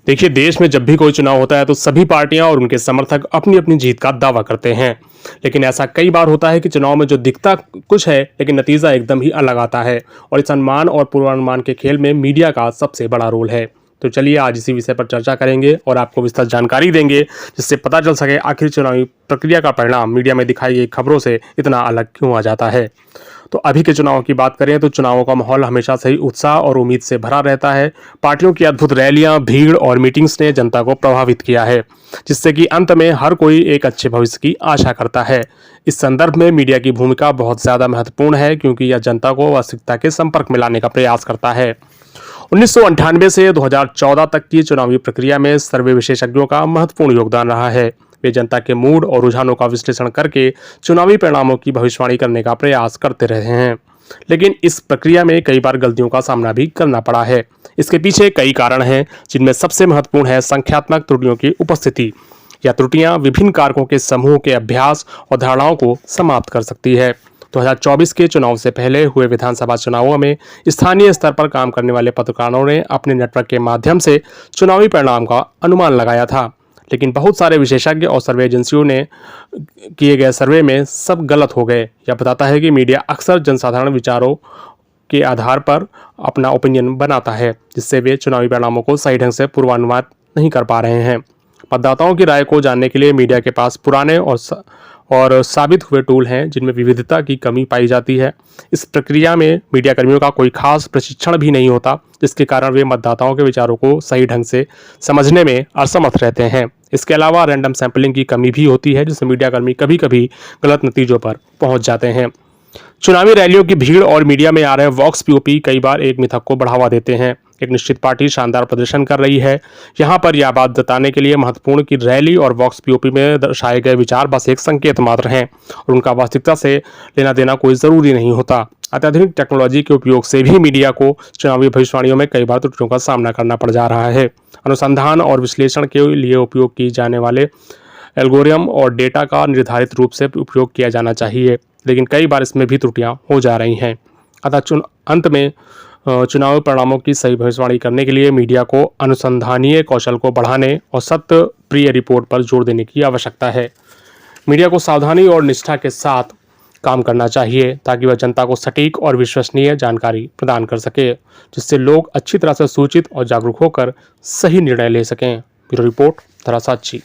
देखिए, देश में जब भी कोई चुनाव होता है तो सभी पार्टियां और उनके समर्थक अपनी अपनी जीत का दावा करते हैं। लेकिन ऐसा कई बार होता है कि चुनाव में जो दिखता कुछ है लेकिन नतीजा एकदम ही अलग आता है। और इस अनुमान और पूर्वानुमान के खेल में मीडिया का सबसे बड़ा रोल है। तो चलिए आज इसी विषय पर चर्चा करेंगे और आपको विस्तृत जानकारी देंगे, जिससे पता चल सके आखिर चुनावी प्रक्रिया का परिणाम मीडिया में दिखाई गई खबरों से इतना अलग क्यों आ जाता है। तो अभी के चुनाव की बात करें तो चुनावों का माहौल हमेशा से ही उत्साह और उम्मीद से भरा रहता है। पार्टियों की अद्भुत रैलियां, भीड़ और मीटिंग्स ने जनता को प्रभावित किया है, जिससे कि अंत में हर कोई एक अच्छे भविष्य की आशा करता है। इस संदर्भ में मीडिया की भूमिका बहुत ज़्यादा महत्वपूर्ण है, क्योंकि यह जनता को वास्तविकता के संपर्क में लाने का प्रयास करता है। 1998 से 2014 तक की चुनावी प्रक्रिया में सर्वे विशेषज्ञों का महत्वपूर्ण योगदान रहा है। वे जनता के मूड और रुझानों का विश्लेषण करके चुनावी परिणामों की भविष्यवाणी करने का प्रयास करते रहे हैं। लेकिन इस प्रक्रिया में कई बार गलतियों का सामना भी करना पड़ा है। इसके पीछे कई कारण हैं, जिनमें सबसे महत्वपूर्ण है संख्यात्मक त्रुटियों की उपस्थिति। या त्रुटियां विभिन्न कारकों के समूह के अभ्यास और धारणाओं को समाप्त कर सकती है। 2024 के चुनाव से पहले हुए विधानसभा चुनावों में स्थानीय स्तर पर काम करने वाले पत्रकारों ने अपने नेटवर्क के माध्यम से चुनावी परिणाम का अनुमान लगाया था। लेकिन बहुत सारे विशेषज्ञ और सर्वे एजेंसियों ने किए गए सर्वे में सब गलत हो गए। यह बताता है कि मीडिया अक्सर जनसाधारण विचारों के आधार पर अपना ओपिनियन बनाता है, जिससे वे चुनावी परिणामों को सही ढंग से पूर्वानुमान नहीं कर पा रहे हैं। मतदाताओं की राय को जानने के लिए मीडिया के पास पुराने और साबित हुए टूल हैं, जिनमें विविधता की कमी पाई जाती है। इस प्रक्रिया में मीडिया कर्मियों का कोई खास प्रशिक्षण भी नहीं होता, जिसके कारण वे मतदाताओं के विचारों को सही ढंग से समझने में असमर्थ रहते हैं। इसके अलावा रैंडम सैंपलिंग की कमी भी होती है, जिससे मीडिया कर्मी कभी कभी गलत नतीजों पर पहुंच जाते हैं। चुनावी रैलियों की भीड़ और मीडिया में आ रहे वॉक्स पीओपी कई बार एक मिथक को बढ़ावा देते हैं। एक निश्चित पार्टी शानदार प्रदर्शन कर रही है, यहाँ पर यह बात बताने के लिए महत्वपूर्ण कि रैली और वॉक्स पीओपी में दर्शाए गए विचार बस एक संकेत मात्र हैं और उनका वास्तविकता से लेना देना कोई ज़रूरी नहीं होता। अत्याधुनिक टेक्नोलॉजी के उपयोग से भी मीडिया को चुनावी भविष्यवाणियों में कई बार त्रुटियों का सामना करना पड़ जा रहा है। अनुसंधान और विश्लेषण के लिए उपयोग किए जाने वाले एल्गोरिथम और डेटा का निर्धारित रूप से उपयोग किया जाना चाहिए, लेकिन कई बार इसमें भी त्रुटियां हो जा रही हैं। अतः अंत में चुनावी परिणामों की सही भविष्यवाणी करने के लिए मीडिया को अनुसंधानीय कौशल को बढ़ाने और सत्य प्रिय रिपोर्ट पर जोर देने की आवश्यकता है। मीडिया को सावधानी और निष्ठा के साथ काम करना चाहिए, ताकि वह जनता को सटीक और विश्वसनीय जानकारी प्रदान कर सके, जिससे लोग अच्छी तरह से सूचित और जागरूक होकर सही निर्णय ले सकें। Bureau report, धरासाक्षी।